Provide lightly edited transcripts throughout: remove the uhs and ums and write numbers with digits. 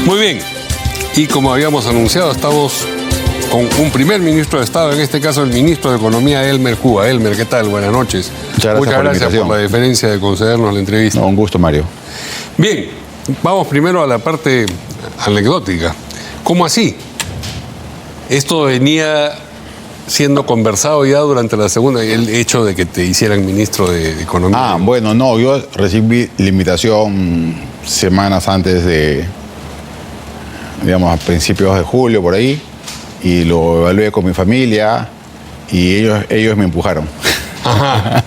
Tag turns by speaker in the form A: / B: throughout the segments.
A: Muy bien, y como habíamos anunciado, estamos con un primer ministro de Estado, en este caso el ministro de Economía, Elmer Juba. Elmer, ¿qué tal? Buenas noches.
B: Muchas gracias
A: por la deferencia de concedernos la entrevista.
B: No, un gusto, Mario.
A: Bien, vamos primero a la parte anecdótica. ¿Cómo así? Esto venía siendo conversado ya durante la segunda, el hecho de que te hicieran ministro de Economía.
B: Bueno, no, yo recibí la invitación semanas antes de, digamos, a principios de julio, por ahí, y lo evalué con mi familia, y ellos me empujaron.
A: Ajá.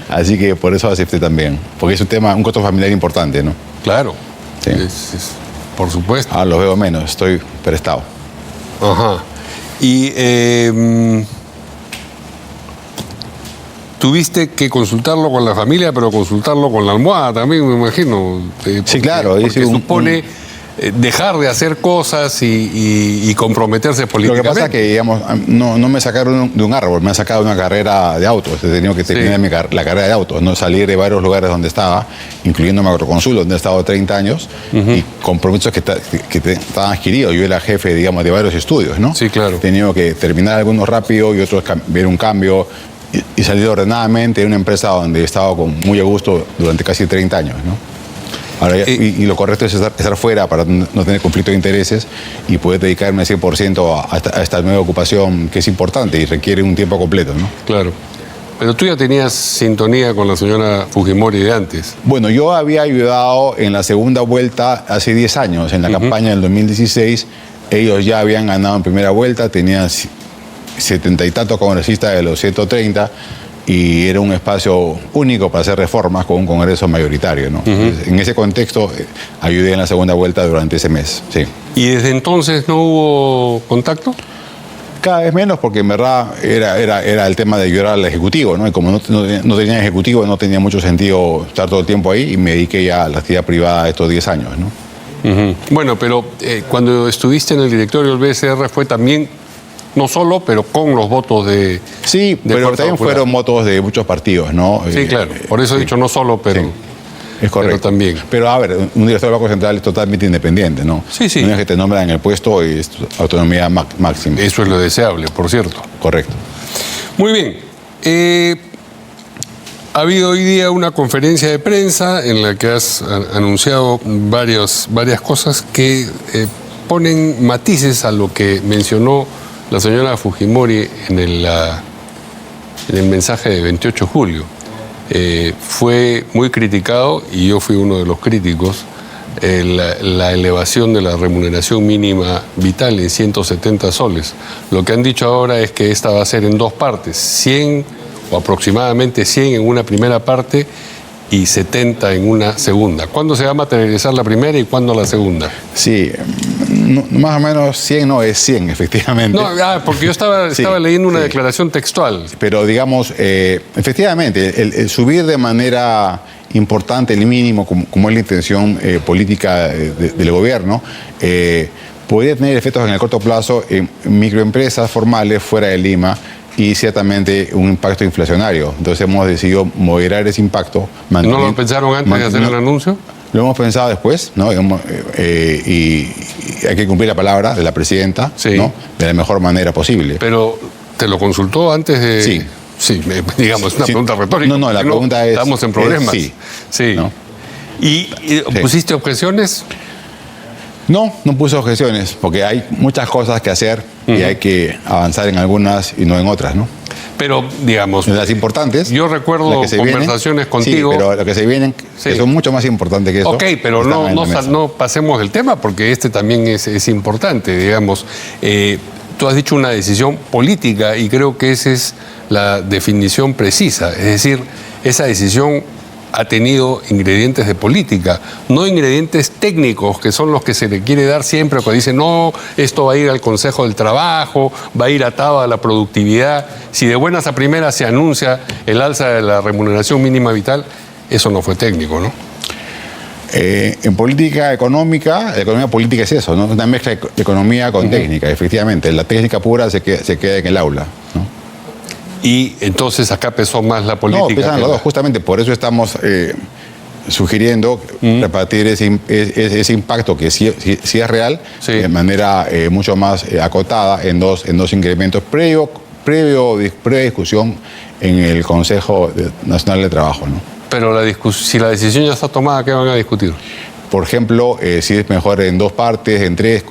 B: Así que por eso acepté también, porque es un tema, un costo familiar importante, ¿no?
A: Claro,
B: Sí.
A: por supuesto.
B: Ahora los veo menos, estoy prestado.
A: Ajá. Y tuviste que consultarlo con la familia, pero consultarlo con la almohada también, me imagino.
B: Sí, claro.
A: Porque supone dejar de hacer cosas y comprometerse
B: Lo
A: políticamente.
B: que pasa es que, digamos, no me sacaron de un árbol, me han sacado de una carrera de autos. He tenido que terminar la carrera de autos, no salir de varios lugares donde estaba, incluyendo Macroconsul, donde he estado 30 años, y compromisos que estaban adquiridos. Yo era jefe, digamos, de varios estudios, ¿no?
A: Sí, claro.
B: He tenido que terminar algunos rápido y otros ver un cambio y salir ordenadamente de una empresa donde he estado muy a gusto durante casi 30 años, ¿no? Ahora, y lo correcto es estar fuera para no tener conflicto de intereses y poder dedicarme 100% a esta nueva ocupación que es importante y requiere un tiempo completo, ¿no?
A: Claro. Pero tú ya tenías sintonía con la señora Fujimori de antes.
B: Bueno, yo había ayudado en la segunda vuelta hace 10 años, en la campaña del 2016. Ellos ya habían ganado en primera vuelta, tenían 70 y tantos congresistas de los 130. Y era un espacio único para hacer reformas con un Congreso mayoritario, ¿no? En ese contexto ayudé en la segunda vuelta durante ese mes, sí.
A: ¿Y desde entonces no hubo contacto?
B: Cada vez menos, porque en verdad era el tema de ayudar al Ejecutivo, ¿no? Y como no tenía Ejecutivo, no tenía mucho sentido estar todo el tiempo ahí, y me dediqué ya a la actividad privada estos 10 años, ¿no?
A: Bueno, pero cuando estuviste en el directorio del BCR fue también, no solo, pero con los votos de...
B: Sí, pero
A: Fuerza
B: también
A: Popular.
B: fueron votos de muchos partidos, ¿no?
A: Sí, claro. Por eso he dicho no solo, pero...
B: Sí. Es correcto.
A: Pero también.
B: Pero a ver, un director del Banco Central es totalmente independiente, ¿no?
A: Sí, sí.
B: No es que te nombran en el puesto y es autonomía máxima.
A: Eso es lo deseable, por cierto.
B: Correcto.
A: Muy bien. Ha habido hoy día una conferencia de prensa en la que has anunciado varias cosas que ponen matices a lo que mencionó la señora Fujimori en el mensaje de 28 de julio. Fue muy criticado, y yo fui uno de los críticos, la elevación de la remuneración mínima vital en 170 soles. Lo que han dicho ahora es que esta va a ser en dos partes, 100 o aproximadamente 100 en una primera parte y 70 en una segunda. ¿Cuándo se va a materializar la primera y cuándo la segunda?
B: Sí, más o menos 100 no es 100, efectivamente.
A: No, porque yo estaba leyendo una declaración textual.
B: Pero digamos, efectivamente, el subir de manera importante el mínimo, como es la intención política del gobierno, podría tener efectos en el corto plazo en microempresas formales fuera de Lima, y ciertamente un impacto inflacionario. Entonces hemos decidido moderar ese impacto.
A: ¿No lo pensaron antes de hacer el anuncio?
B: Lo hemos pensado después, ¿no? Y hay que cumplir la palabra de la presidenta,
A: Sí.
B: ¿no? De la mejor manera posible.
A: Pero, ¿te lo consultó antes de...?
B: Sí.
A: Sí, digamos, una pregunta retórica.
B: No, la
A: porque
B: pregunta es...
A: Estamos en problemas.
B: Sí. ¿No?
A: ¿Y pusiste objeciones?
B: No puse objeciones, porque hay muchas cosas que hacer y hay que avanzar en algunas y no en otras, ¿no?
A: Pero, digamos...
B: Las importantes...
A: Yo recuerdo
B: las que se
A: conversaciones contigo...
B: Sí, pero las que se vienen, que son mucho más importantes que eso...
A: Ok, pero no pasemos del tema, porque este también es importante, digamos. Tú has dicho una decisión política y creo que esa es la definición precisa. Es decir, esa decisión ha tenido ingredientes de política, no ingredientes técnicos, que son los que se le quiere dar siempre, cuando dicen, no, esto va a ir al Consejo del Trabajo, va a ir atado a la productividad. Si de buenas a primeras se anuncia el alza de la remuneración mínima vital, eso no fue técnico, ¿no?
B: En política económica, la economía política es eso, ¿no? Una mezcla de economía con técnica, efectivamente. La técnica pura se queda en el aula, ¿no?
A: Y entonces acá pesó más la política.
B: No, pesan los dos, justamente por eso estamos sugiriendo repartir ese impacto que sí es real,
A: Sí.
B: de manera mucho más acotada en dos incrementos previa discusión en el Consejo Nacional de Trabajo, ¿no?
A: Pero si la decisión ya está tomada, ¿qué van a discutir?
B: Por ejemplo, si es mejor en 2 partes, en 3...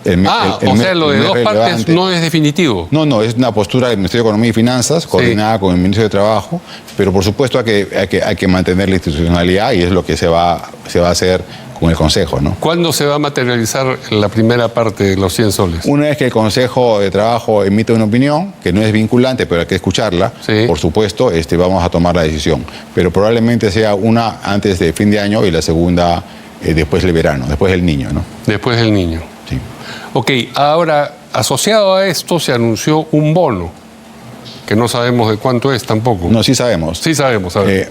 A: O sea, lo de 2 partes no es definitivo.
B: No, es una postura del Ministerio de Economía y Finanzas, coordinada con el Ministerio de Trabajo, pero por supuesto hay que mantener la institucionalidad y es lo que se va a hacer con el Consejo, ¿no?
A: ¿Cuándo se va a materializar la primera parte de los 100 soles?
B: Una vez que el Consejo de Trabajo emite una opinión, que no es vinculante, pero hay que escucharla,
A: Sí.
B: por supuesto, vamos a tomar la decisión. Pero probablemente sea una antes de fin de año y la segunda después del verano, después del niño, ¿no?
A: Después del niño.
B: Sí.
A: Ok, ahora, asociado a esto se anunció un bono, que no sabemos de cuánto es tampoco.
B: No, sí sabemos.
A: Sí sabemos, sabemos.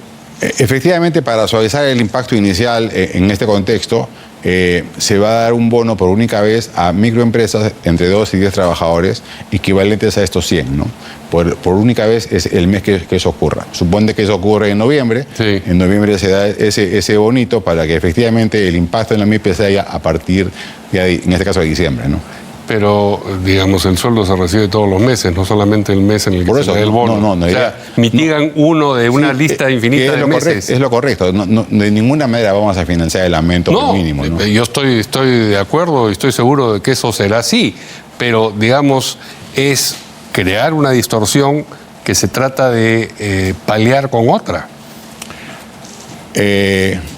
B: Efectivamente, para suavizar el impacto inicial en este contexto, se va a dar un bono por única vez a microempresas entre 2 y 10 trabajadores, equivalentes a estos 100, ¿no? Por única vez es el mes que eso ocurra. Supone que eso ocurre en noviembre.
A: Sí.
B: En noviembre se da ese bonito para que efectivamente el impacto en la MIPE se haya a partir, en este caso, de diciembre, ¿no?
A: Pero, digamos, el sueldo se recibe todos los meses, no solamente el mes en el que
B: Por
A: se
B: eso,
A: da el bono.
B: no,
A: o sea, mitigan uno de una lista infinita de meses.
B: Es lo correcto. De ninguna manera vamos a financiar el aumento mínimo, ¿no?
A: Yo estoy de acuerdo y estoy seguro de que eso será así, pero, digamos, es crear una distorsión que se trata de paliar con otra.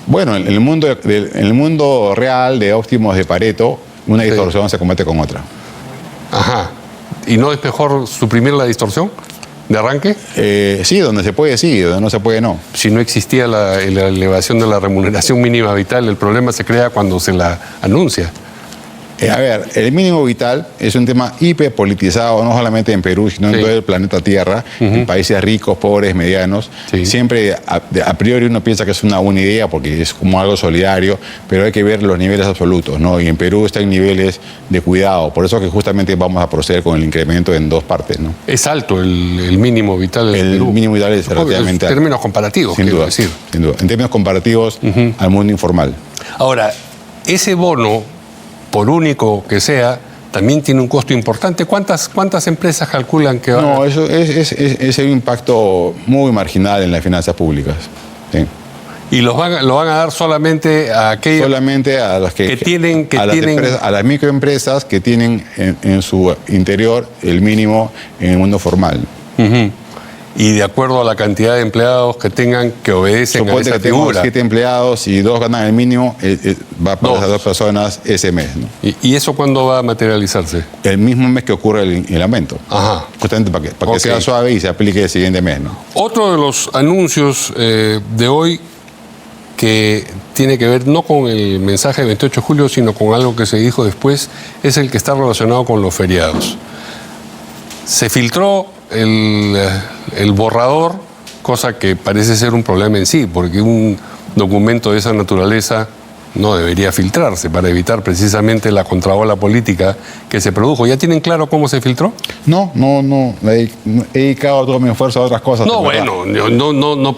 B: Bueno, en el mundo real de óptimos de Pareto, una distorsión se combate con otra.
A: Ajá. ¿Y no es mejor suprimir la distorsión de arranque?
B: Sí, donde se puede sí, donde no se puede no.
A: Si no existía la elevación de la remuneración mínima vital, el problema se crea cuando se la anuncia.
B: A ver, el mínimo vital es un tema hiperpolitizado, no solamente en Perú, sino en todo el planeta Tierra, en países ricos, pobres, medianos.
A: Sí.
B: Siempre, a priori, uno piensa que es una buena idea porque es como algo solidario, pero hay que ver los niveles absolutos, ¿no? Y en Perú está en niveles de cuidado, por eso que justamente vamos a proceder con el incremento en 2 partes, ¿no?
A: Es alto el mínimo vital en Perú.
B: El mínimo vital es relativamente
A: En
B: alto.
A: términos comparativos,
B: Sin
A: quiero
B: duda,
A: decir.
B: sin duda. En términos comparativos al mundo informal.
A: Ahora, ese bono, por único que sea, también tiene un costo importante. ¿Cuántas empresas calculan que van a...?
B: No, eso es un impacto muy marginal en las finanzas públicas. Sí.
A: Y lo van a dar solamente a aquellos...
B: Solamente a las que
A: tienen...
B: a las microempresas que tienen en su interior el mínimo en el mundo formal.
A: Ujú. Y de acuerdo a la cantidad de empleados que tengan que obedecen a
B: Suponte
A: esa
B: que tengo
A: figura.
B: 7 empleados y 2 ganan el mínimo, va para esas 2 personas ese mes, ¿no?
A: ¿Y eso cuándo va a materializarse?
B: El mismo mes que ocurre el aumento.
A: Ajá.
B: Justamente para que sea suave y se aplique el siguiente mes, ¿no?
A: Otro de los anuncios de hoy que tiene que ver no con el mensaje de 28 de julio, sino con algo que se dijo después, es el que está relacionado con los feriados. Se filtró el borrador, cosa que parece ser un problema en sí, porque un documento de esa naturaleza no debería filtrarse para evitar precisamente la contraola política que se produjo. ¿Ya tienen claro cómo se filtró?
B: No. He dedicado todo mi esfuerzo a otras cosas.
A: No,
B: ¿verdad?
A: bueno,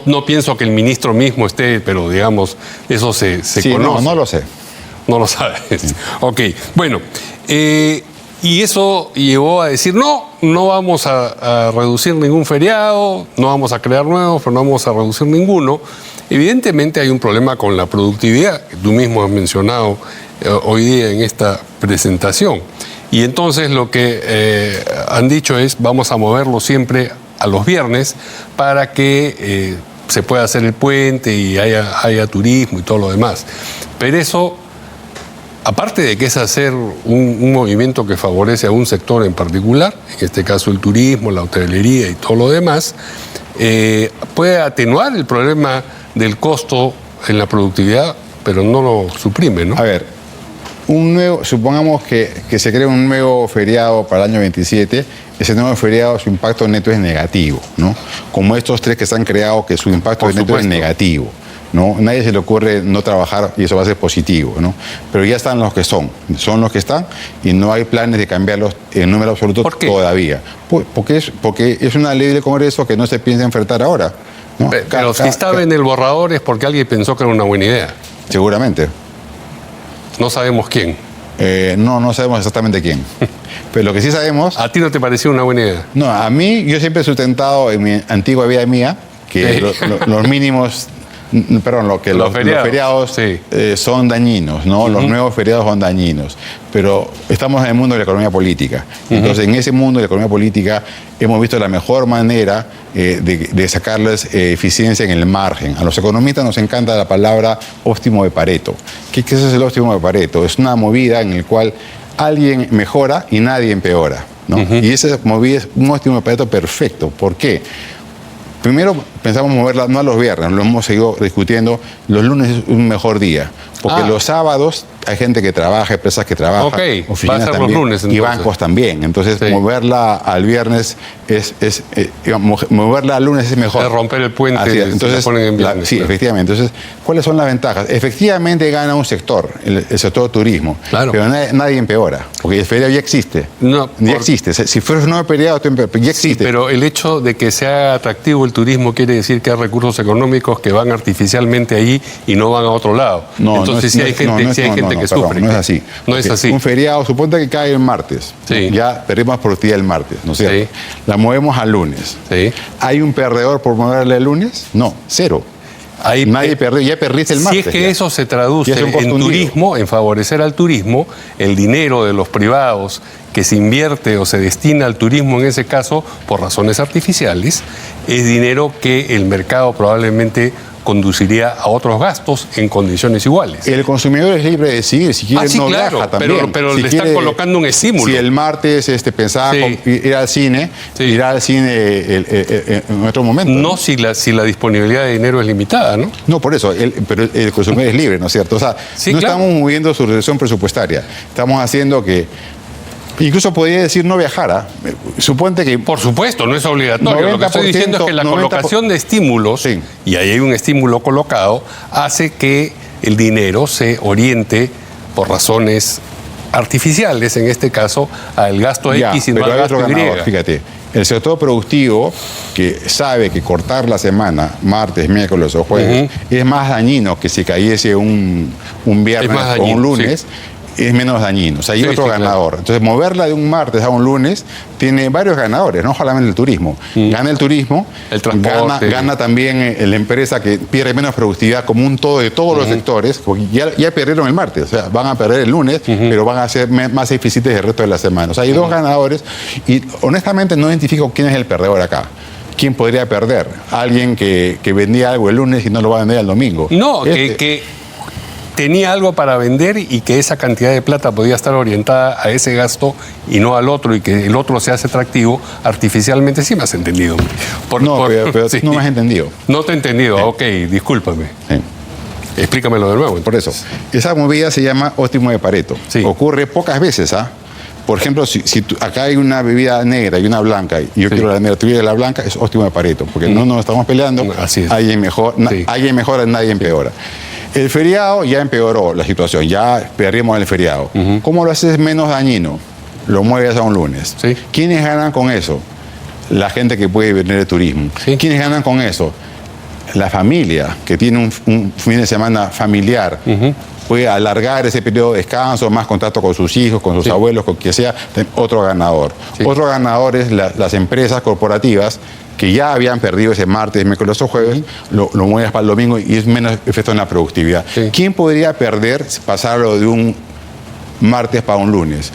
A: no pienso que el ministro mismo esté, pero digamos, eso se
B: Sí,
A: conoce.
B: no lo sé.
A: No lo sabes. Ok, bueno, y eso llevó a decir, no vamos a reducir ningún feriado, no vamos a crear nuevos, pero no vamos a reducir ninguno. Evidentemente hay un problema con la productividad, que tú mismo has mencionado hoy día en esta presentación. Y entonces lo que han dicho es, vamos a moverlo siempre a los viernes para que se pueda hacer el puente y haya turismo y todo lo demás. Pero eso, aparte de que es hacer un movimiento que favorece a un sector en particular, en este caso el turismo, la hotelería y todo lo demás, puede atenuar el problema del costo en la productividad, pero no lo suprime, ¿no?
B: A ver, supongamos que se crea un nuevo feriado para el año 27, ese nuevo feriado, su impacto neto es negativo, ¿no? Como estos 3 que se han creado, que su impacto
A: Por
B: neto es
A: supuesto.
B: negativo, ¿no? Nadie se le ocurre no trabajar y eso va a ser positivo, ¿no? Pero ya están los que son los que están y no hay planes de cambiarlos en número absoluto
A: ¿Por qué?
B: todavía. Porque es una ley del Congreso que no se piensa enfrentar ahora. ¿no?
A: Pero si estaba en el borrador es porque alguien pensó que era una buena idea.
B: Seguramente.
A: No sabemos quién.
B: No sabemos exactamente quién. Pero lo que sí sabemos...
A: ¿A ti no te pareció una buena idea?
B: No, a mí, yo siempre he sustentado en mi antigua vida mía que los mínimos... Perdón, los feriados
A: sí.
B: Son dañinos, ¿no? Los nuevos feriados son dañinos. Pero estamos en el mundo de la economía política. Entonces, en ese mundo de la economía política hemos visto la mejor manera de sacarles eficiencia en el margen. A los economistas nos encanta la palabra óptimo de Pareto. ¿Qué es el óptimo de Pareto? Es una movida en la cual alguien mejora y nadie empeora, ¿no? Y esa movida es un óptimo de Pareto perfecto. ¿Por qué? Primero pensamos moverla no a los viernes, lo hemos seguido discutiendo, los lunes es un mejor día, porque los sábados hay gente que trabaja, empresas que trabajan, oficinas también, los lunes, y bancos también. Entonces, moverla al viernes moverla al lunes es mejor.
A: Es romper el puente.
B: Así es. Entonces,
A: ponen en viernes,
B: sí, efectivamente. Entonces, ¿cuáles son las ventajas? Efectivamente gana un sector, el sector turismo, pero nadie empeora, porque el feriado ya existe. Ya existe. Si fuera un nuevo feriado, ya existe.
A: Sí, pero el hecho de que sea atractivo el turismo quiere decir que hay recursos económicos que van artificialmente allí y no van a otro lado. Entonces, si hay gente que sufre.
B: No es así.
A: No es así.
B: Un feriado, suponte que cae el martes.
A: Sí.
B: Ya perdimos productividad el martes, ¿no es cierto?
A: Sí.
B: La movemos al lunes.
A: Sí.
B: ¿Hay un perdedor por moverle el lunes? No, cero. Nadie perdió, ya perdiste el martes.
A: Si es que eso se traduce en turismo, en favorecer al turismo, el dinero de los privados que se invierte o se destina al turismo en ese caso por razones artificiales, es dinero que el mercado probablemente conduciría a otros gastos en condiciones iguales.
B: El consumidor es libre de decidir, si quiere no viaja también.
A: Pero
B: si
A: le están colocando un estímulo.
B: Si el martes pensaba ir al cine, irá al cine en otro momento.
A: No si la disponibilidad de dinero es limitada, ¿no?
B: No, por eso, pero el consumidor es libre, ¿no es cierto? O sea, estamos moviendo su reducción presupuestaria, estamos haciendo que... Incluso podría decir no viajara. Suponte que...
A: Por supuesto, no es obligatorio. Lo que estoy diciendo es que la colocación de estímulos, y ahí hay un estímulo colocado, hace que el dinero se oriente por razones artificiales, en este caso, al gasto X y no al gasto Y.
B: Fíjate, el sector productivo que sabe que cortar la semana, martes, miércoles o jueves, es más dañino que si cayese un viernes o un lunes, es menos dañino. O sea, hay otro ganador. Claro. Entonces, moverla de un martes a un lunes tiene varios ganadores, no solamente el turismo. Gana el turismo,
A: el transporte,
B: gana también la empresa que pierde menos productividad como un todo de todos los sectores, porque ya perdieron el martes. O sea, van a perder el lunes, pero van a ser más eficientes el resto de la semana. O sea, hay dos ganadores y honestamente no identifico quién es el perdedor acá. ¿Quién podría perder? Alguien que vendía algo el lunes y no lo va a vender el domingo.
A: No, que tenía algo para vender y que esa cantidad de plata podía estar orientada a ese gasto y no al otro, y que el otro se hace atractivo artificialmente. Sí me has entendido.
B: Pero no me has entendido.
A: No te he entendido, ok, discúlpame. Explícamelo de nuevo.
B: Por eso, esa movida se llama óptimo de Pareto. Ocurre pocas veces, Por ejemplo, si acá hay una bebida negra y una blanca, y yo quiero la negra, tú quieres la blanca, es óptimo de Pareto, porque no nos estamos peleando, alguien mejora, nadie empeora. El feriado ya empeoró la situación, ya perdimos el feriado. ¿Cómo lo haces menos dañino? Lo mueves a un lunes. ¿Quiénes ganan con eso? La gente que puede vender el turismo. ¿Quiénes ganan con eso? La familia, que tiene un fin de semana familiar. Puede alargar ese periodo de descanso, más contacto con sus hijos, con sus abuelos, con quien sea, otro ganador. Otro ganador es las empresas corporativas que ya habían perdido ese martes, miércoles o jueves, lo mueves para el domingo y es menos efecto en la productividad. ¿Quién podría perder pasarlo de un martes para un lunes?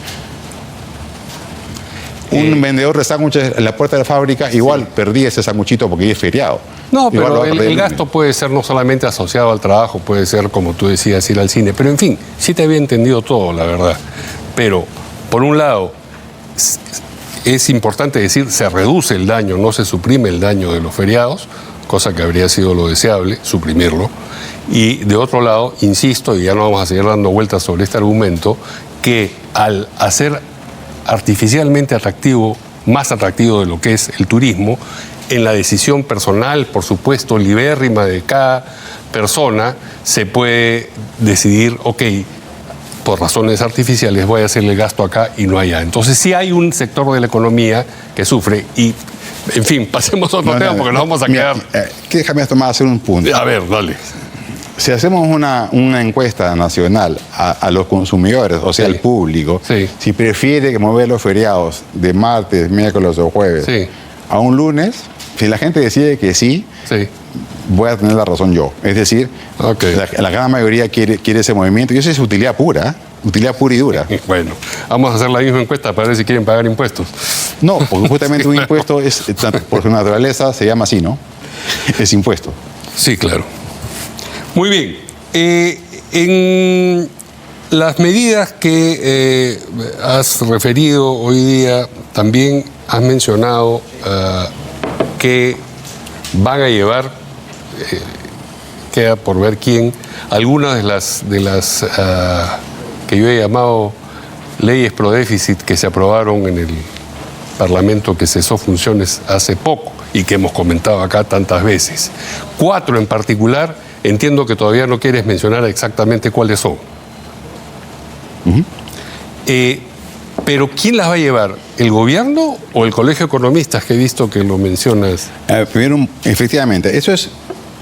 B: Un vendedor de sándwiches en la puerta de la fábrica, igual perdí ese sanguchito porque es feriado.
A: No, pero el gasto puede ser no solamente asociado al trabajo, puede ser, como tú decías, ir al cine. Pero en fin, sí te había entendido todo, la verdad. Pero, por un lado, es importante decir, se reduce el daño, no se suprime el daño de los feriados, cosa que habría sido lo deseable, suprimirlo. Y de otro lado, insisto, y ya no vamos a seguir dando vueltas sobre este argumento, que al hacer artificialmente atractivo, más atractivo de lo que es el turismo, en la decisión personal, por supuesto, libérrima de cada persona, se puede decidir, ok, por razones artificiales voy a hacerle gasto acá y no allá. Entonces sí hay un sector de la economía que sufre, y En fin, pasemos a otro tema porque nos vamos a quedar...
B: Déjame tomar hacer un punto.
A: A ver, dale.
B: Si hacemos una encuesta nacional a los consumidores, o sea, al público, si prefiere mover los feriados de martes, miércoles o jueves a un lunes, si la gente decide que sí, voy a tener la razón yo. Es decir, la gran mayoría quiere ese movimiento y eso es utilidad pura y dura.
A: Bueno, vamos a hacer la misma encuesta para ver si quieren pagar impuestos.
B: No, porque justamente un impuesto por su naturaleza se llama así, ¿no? Es impuesto.
A: Sí, claro. Muy bien. En las medidas que has referido hoy día, también has mencionado que van a llevar, queda por ver quién, algunas de las que yo he llamado leyes pro déficit que se aprobaron en el Parlamento que cesó funciones hace poco y que hemos comentado acá tantas veces. 4 en particular, entiendo que todavía no quieres mencionar exactamente cuáles son. Pero ¿quién las va a llevar? ¿El gobierno o el Colegio de Economistas, que he visto que lo mencionas?
B: Primero, efectivamente, eso es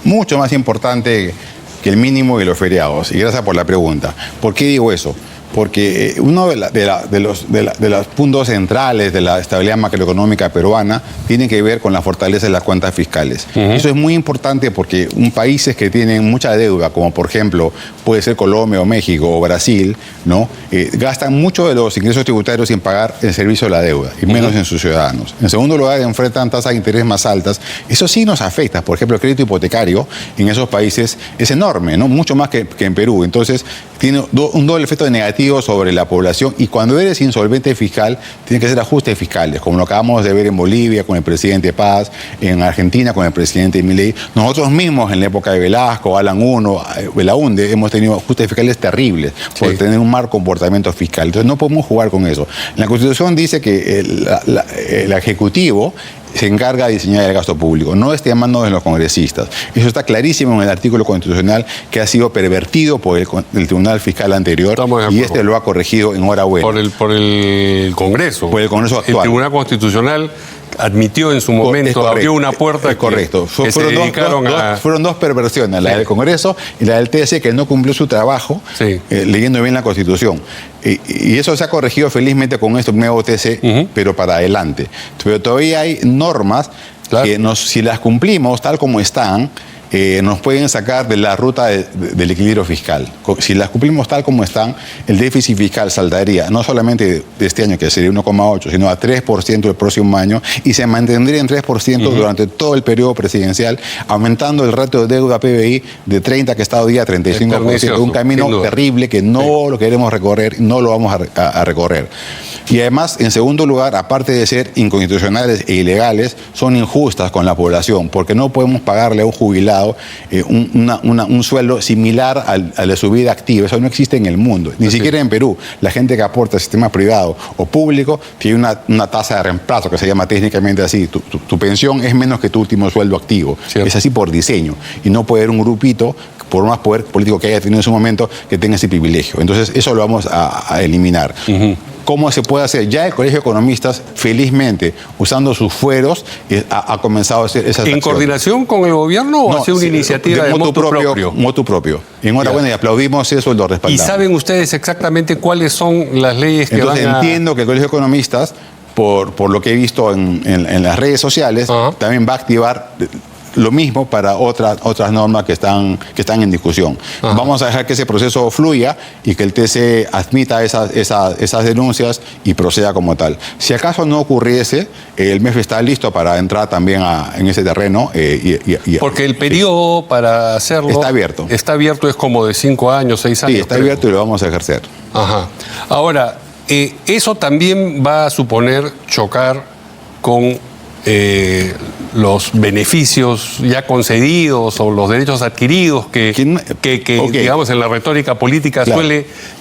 B: mucho más importante que el mínimo y los feriados. Y gracias por la pregunta. ¿Por qué digo eso? Porque uno de los puntos centrales de la estabilidad macroeconómica peruana tiene que ver con la fortaleza de las cuentas fiscales. Eso es muy importante porque países que tienen mucha deuda, como por ejemplo puede ser Colombia o México o Brasil, ¿no? Gastan mucho de los ingresos tributarios en pagar el servicio de la deuda y menos en sus ciudadanos. En segundo lugar, enfrentan tasas de interés más altas. Eso sí nos afecta. Por ejemplo, el crédito hipotecario en esos países es enorme, ¿no? Mucho más que en Perú. Entonces, tiene un doble efecto negativo sobre la población y cuando eres insolvente fiscal tiene que hacer ajustes fiscales, como lo acabamos de ver en Bolivia con el presidente Paz, en Argentina con el presidente Milei. Nosotros mismos en la época de Velasco, Alan I, Belaunde, hemos tenido ajustes fiscales terribles por tener un mal comportamiento fiscal. Entonces no podemos jugar con eso. La Constitución dice que el Ejecutivo se encarga de diseñar el gasto público, no esté en manos de los congresistas. Eso está clarísimo en el artículo constitucional que ha sido pervertido por el Tribunal Fiscal anterior y este lo ha corregido en hora buena.
A: Por el Congreso.
B: Por el Congreso actual.
A: El Tribunal Constitucional admitió en su momento, abrió una puerta
B: correcto. Fueron dos perversiones, la del Congreso y la del TSE, que no cumplió su trabajo leyendo bien la Constitución. Y eso se ha corregido felizmente con este nuevo TSE, pero para adelante. Pero todavía hay normas que si las cumplimos tal como están, nos pueden sacar de la ruta del equilibrio fiscal. Si las cumplimos tal como están, el déficit fiscal saltaría no solamente de este año, que sería 1,8, sino a 3% el próximo año, y se mantendría en 3% durante todo el periodo presidencial, aumentando el ratio de deuda PBI de 30, que está hoy día a 35%, un camino terrible que no lo queremos recorrer, no lo vamos a recorrer. Y además, en segundo lugar, aparte de ser inconstitucionales e ilegales, son injustas con la población, porque no podemos pagarle a un jubilado un sueldo similar a la subida activa. Eso no existe en el mundo, ni siquiera en Perú. La gente que aporta al sistema privado o público tiene una tasa de reemplazo que se llama técnicamente así. Tu pensión es menos que tu último sueldo activo. Es así por diseño. Y no puede haber un grupito, por más poder político que haya tenido en su momento, que tenga ese privilegio. Entonces, eso lo vamos a eliminar. ¿Cómo se puede hacer? Ya el Colegio de Economistas, felizmente, usando sus fueros, ha comenzado a hacer esas acciones.
A: ¿En coordinación con el gobierno o ha sido una iniciativa de motu propio?
B: Motu propio. Enhorabuena, y aplaudimos eso y lo respaldamos.
A: ¿Y saben ustedes exactamente cuáles son las leyes que van a...?
B: Entiendo que el Colegio de Economistas, por lo que he visto en las redes sociales, también va a activar lo mismo para otras normas que están en discusión. Vamos a dejar que ese proceso fluya y que el TC admita esas denuncias y proceda como tal. Si acaso no ocurriese, el MEF está listo para entrar también en ese terreno.
A: Porque el periodo para hacerlo...
B: Está abierto.
A: Está abierto, es como de 5 años, 6 años.
B: Sí, está abierto y lo vamos a ejercer.
A: Ahora, eso también va a suponer chocar con los beneficios ya concedidos o los derechos adquiridos que digamos, en la retórica política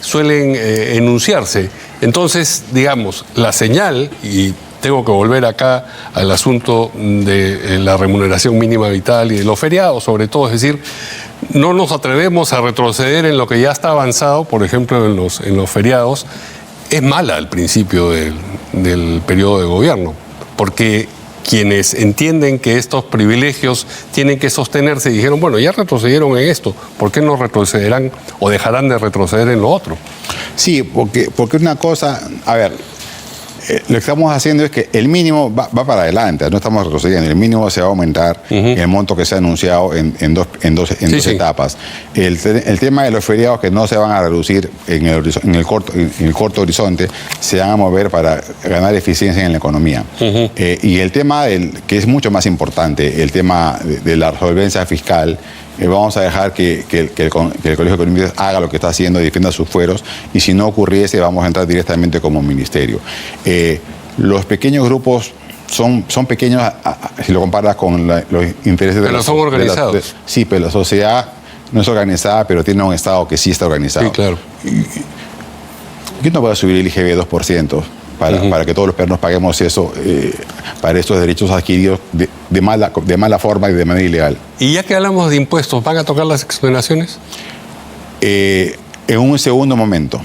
A: suelen enunciarse. Entonces, digamos, la señal, y tengo que volver acá al asunto de la remuneración mínima vital y de los feriados, sobre todo, es decir, no nos atrevemos a retroceder en lo que ya está avanzado, por ejemplo, en los feriados. Es mala al principio del periodo de gobierno, porque quienes entienden que estos privilegios tienen que sostenerse, dijeron, bueno, ya retrocedieron en esto, ¿por qué no retrocederán o dejarán de retroceder en lo otro?
B: Sí, porque una cosa, a ver, lo que estamos haciendo es que el mínimo va para adelante, no estamos retrocediendo, el mínimo se va a aumentar el monto que se ha anunciado en dos etapas. El tema de los feriados que no se van a reducir en el corto horizonte, se van a mover para ganar eficiencia en la economía. Y el tema que es mucho más importante, el tema de la solvencia fiscal, vamos a dejar que el Colegio de Economistas haga lo que está haciendo, defienda sus fueros, y si no ocurriese vamos a entrar directamente como ministerio. Los pequeños grupos son pequeños si lo comparas con los intereses
A: pero son organizados.
B: Sí, pero la sociedad no es organizada, pero tiene un Estado que sí está organizado.
A: Sí, claro.
B: Yo no voy a subir el IGB 2%. Para que todos los peruanos paguemos eso, para estos derechos adquiridos de mala forma y de manera ilegal.
A: Y ya que hablamos de impuestos, ¿van a tocar las exoneraciones?
B: En un segundo momento.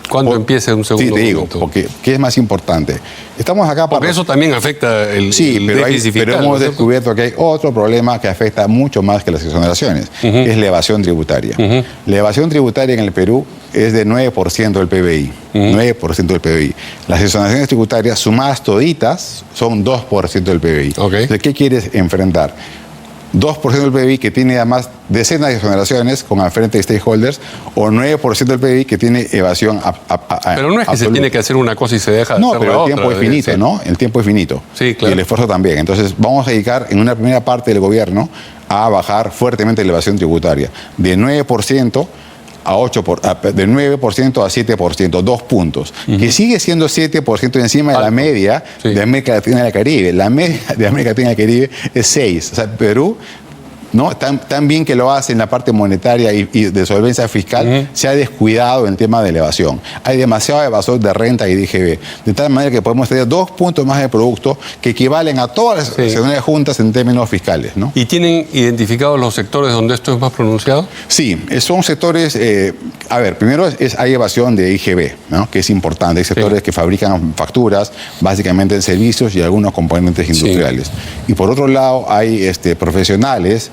A: ¿Cuándo empieza un segundo momento?
B: Sí, te digo, porque ¿qué es más importante? Estamos acá para...
A: Porque eso también afecta el déficit fiscal.
B: Pero hemos descubierto que hay otro problema que afecta mucho más que las exoneraciones, que es la evasión tributaria. La evasión tributaria en el Perú es de 9% del PBI. 9% del PBI. Las exoneraciones tributarias sumadas toditas son 2% del PBI. Entonces, ¿qué quieres enfrentar? 2% del PBI que tiene además decenas de exoneraciones con al frente de stakeholders, o 9% del PBI que tiene evasión
A: pero no es que absoluta. Se tiene que hacer una cosa y se deja de hacer
B: pero
A: la
B: el tiempo
A: otra,
B: es finito, ¿no? El tiempo es finito.
A: Sí, claro.
B: Y el esfuerzo también. Entonces vamos a dedicar en una primera parte del gobierno a bajar fuertemente la evasión tributaria. De 9% de 9% a 7%, 2 puntos, que sigue siendo 7% encima de la media de América Latina y el Caribe. La media de América Latina y el Caribe es 6. O sea, Perú, ¿no? Tan bien que lo hace en la parte monetaria y de solvencia fiscal, se ha descuidado en el tema de la evasión. Hay demasiado evasor de renta y de IGB, de tal manera que podemos tener 2 puntos más de producto que equivalen a todas las secciones juntas en términos fiscales, ¿no?
A: ¿Y tienen identificados los sectores donde esto es más pronunciado?
B: Sí, son sectores, a ver, primero hay evasión de IGB, ¿no? Que es importante. Hay sectores que fabrican facturas, básicamente en servicios y algunos componentes industriales. Y por otro lado hay profesionales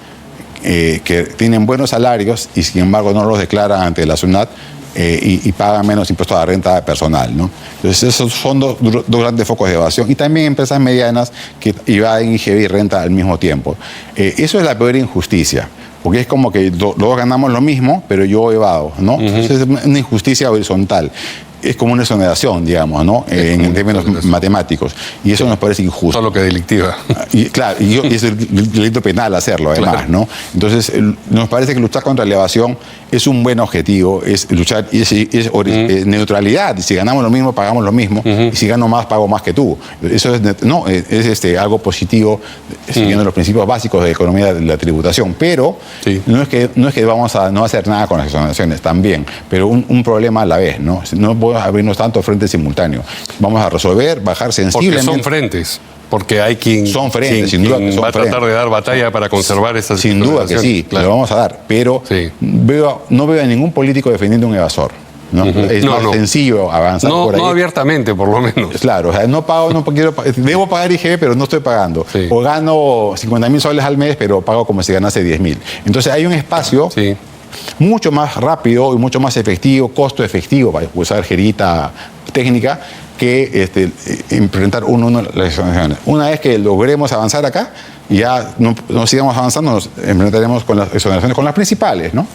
B: que tienen buenos salarios y sin embargo no los declaran ante la SUNAT y pagan menos impuestos a la renta personal, ¿no? Entonces esos son dos grandes focos de evasión. Y también empresas medianas que evaden IGB y renta al mismo tiempo. Eso es la peor injusticia, porque es como que todos ganamos lo mismo, pero yo evado, ¿no? Entonces es una injusticia horizontal. Es como una exoneración, digamos, ¿no? En términos matemáticos. Y eso nos parece injusto.
A: Solo que delictiva.
B: Y claro, y es el delito penal hacerlo, además, ¿no? Entonces, nos parece que luchar contra la evasión es un buen objetivo, es luchar, es neutralidad. Si ganamos lo mismo, pagamos lo mismo. Y si gano más, pago más que tú. Eso es algo positivo, siguiendo los principios básicos de la economía de la tributación. Pero no es que vamos a no hacer nada con las exoneraciones, también. Pero un problema a la vez, ¿no? No podemos abrirnos tantos frentes simultáneos. Vamos a resolver, bajar sensiblemente.
A: Porque son frentes. Porque hay quien,
B: son frentes, sin duda que son
A: va a tratar de dar batalla para conservar esas
B: sin duda que sí, claro. Lo vamos a dar. Pero no veo a ningún político defendiendo un evasor. ¿No? Es más sencillo avanzar por ahí.
A: No abiertamente, por lo menos.
B: Claro, o sea, debo pagar IGB, pero no estoy pagando. O gano 50.000 soles al mes, pero pago como si ganase 10.000. Entonces hay un espacio mucho más rápido y mucho más efectivo, costo efectivo, para usar jerita técnica, que implementar las exoneraciones. Una vez que logremos avanzar acá, ya no sigamos avanzando, nos implementaremos con las exoneraciones, con las principales, ¿no?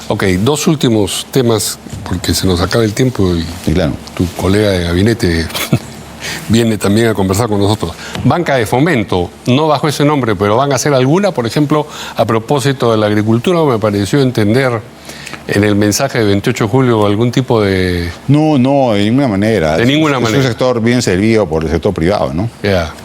A: Ok, 2 últimos temas, porque se nos acaba el tiempo y claro, tu colega de gabinete viene también a conversar con nosotros. Banca de fomento, no bajo ese nombre, pero ¿van a hacer alguna? Por ejemplo, a propósito de la agricultura, me pareció entender en el mensaje de 28 de julio algún tipo de...
B: No, de ninguna manera.
A: De ninguna manera.
B: Es un sector bien servido por el sector privado, ¿no?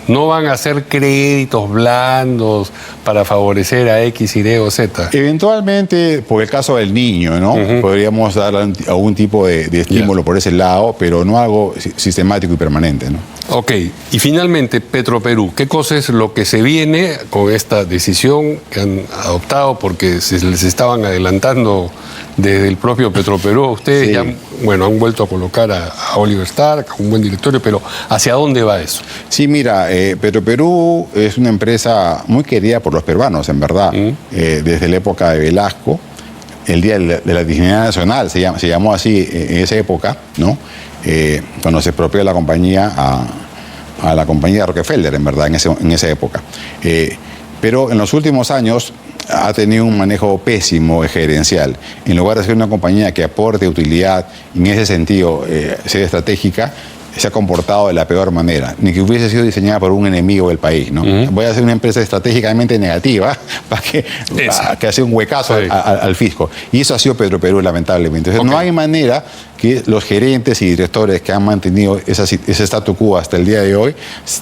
A: No van a hacer créditos blandos para favorecer a X, Y o Z.
B: Eventualmente, por el caso del niño, ¿no? Podríamos dar algún tipo de estímulo por ese lado, pero no algo sistemático y permanente, ¿no?
A: Ok, y finalmente, Petroperú, ¿qué cosa es lo que se viene con esta decisión que han adoptado? Porque se les estaban adelantando desde el propio Petroperú a ustedes, ya bueno, han vuelto a colocar a Oliver Stark, a un buen directorio, pero ¿hacia dónde va eso?
B: Sí, mira, Petroperú es una empresa muy querida por los peruanos, en verdad, desde la época de Velasco. El Día de la Dignidad Nacional se llamó así en esa época, ¿no? Cuando se expropió la compañía a la compañía Rockefeller, en verdad, en esa época. Pero en los últimos años ha tenido un manejo pésimo gerencial. En lugar de ser una compañía que aporte utilidad, en ese sentido, sea estratégica, se ha comportado de la peor manera, ni que hubiese sido diseñada por un enemigo del país, ¿no? Voy a hacer una empresa estratégicamente negativa para que hace un huecazo al fisco. Y eso ha sido Petroperú, lamentablemente. Entonces, no hay manera que los gerentes y directores que han mantenido ese statu quo hasta el día de hoy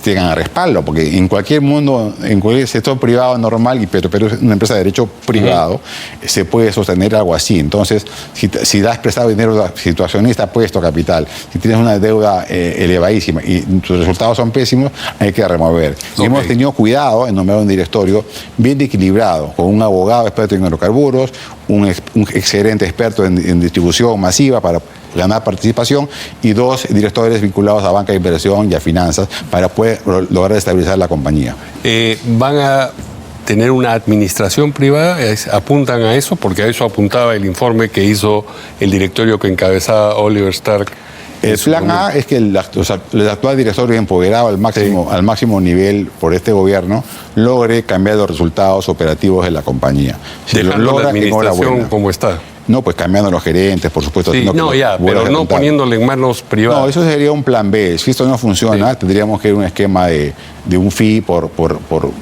B: tengan respaldo, porque en cualquier mundo, en cualquier sector privado normal, y Petroperú es una empresa de derecho privado, se puede sostener algo así. Entonces, si das prestado dinero, si tu accionista ha puesto capital, si tienes una deuda elevadísima y tus resultados son pésimos, hay que remover. Y hemos tenido cuidado en nombrar un directorio bien equilibrado, con un abogado experto en hidrocarburos, un excelente experto en distribución masiva para ganar participación y 2 directores vinculados a banca de inversión y a finanzas para poder lograr estabilizar la compañía.
A: ¿Van a tener una administración privada? ¿Apuntan a eso? Porque a eso apuntaba el informe que hizo el directorio que encabezaba Oliver Stark.
B: El plan A es que el actual directorio empoderado al máximo nivel por este gobierno logre cambiar los resultados operativos de la compañía. Si
A: dejando
B: lo logra,
A: la administración como está.
B: No, pues cambiando los gerentes, por supuesto.
A: Sí, pero no poniéndole en manos privadas.
B: No, eso sería un plan B. Si esto no funciona, tendríamos que ir a un esquema de un fee por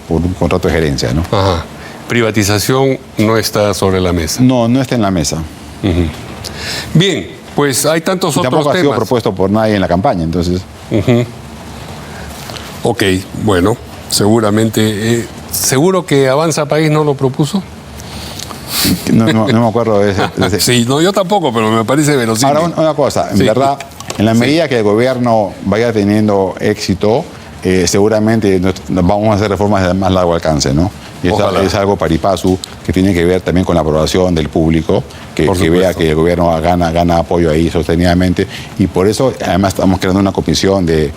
B: un contrato de gerencia, ¿no?
A: Ajá. Privatización no está sobre la mesa.
B: No, no está en la mesa.
A: Bien, pues hay tantos otros temas.
B: Tampoco ha sido propuesto por nadie en la campaña, entonces.
A: Ok, bueno, seguramente. ¿Seguro que Avanza País no lo propuso?
B: No me acuerdo de ese.
A: Sí, no, yo tampoco, pero me parece verosímil.
B: Ahora, una cosa, en verdad, en la medida que el gobierno vaya teniendo éxito, seguramente vamos a hacer reformas de más largo alcance, ¿no? Y es algo paripasu que tiene que ver también con la aprobación del público, que vea que el gobierno gana apoyo ahí sostenidamente. Y por eso, además, estamos creando una comisión de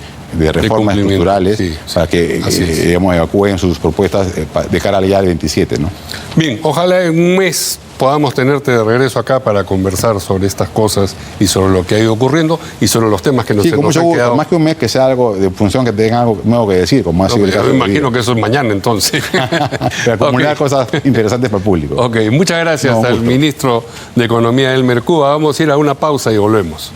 B: reformas estructurales para que digamos, evacúen sus propuestas de cara al día del 27, ¿no?
A: Bien, ojalá en un mes podamos tenerte de regreso acá para conversar sobre estas cosas y sobre lo que ha ido ocurriendo y sobre los temas que nos han quedado.
B: Más que un mes, que sea algo de función que tengan algo nuevo que decir, como ha sido el caso.
A: Me imagino que eso es mañana, entonces.
B: Para acumular cosas interesantes para el público.
A: Ok, muchas gracias al ministro de Economía, Elmer Cuba. Vamos a ir a una pausa y volvemos.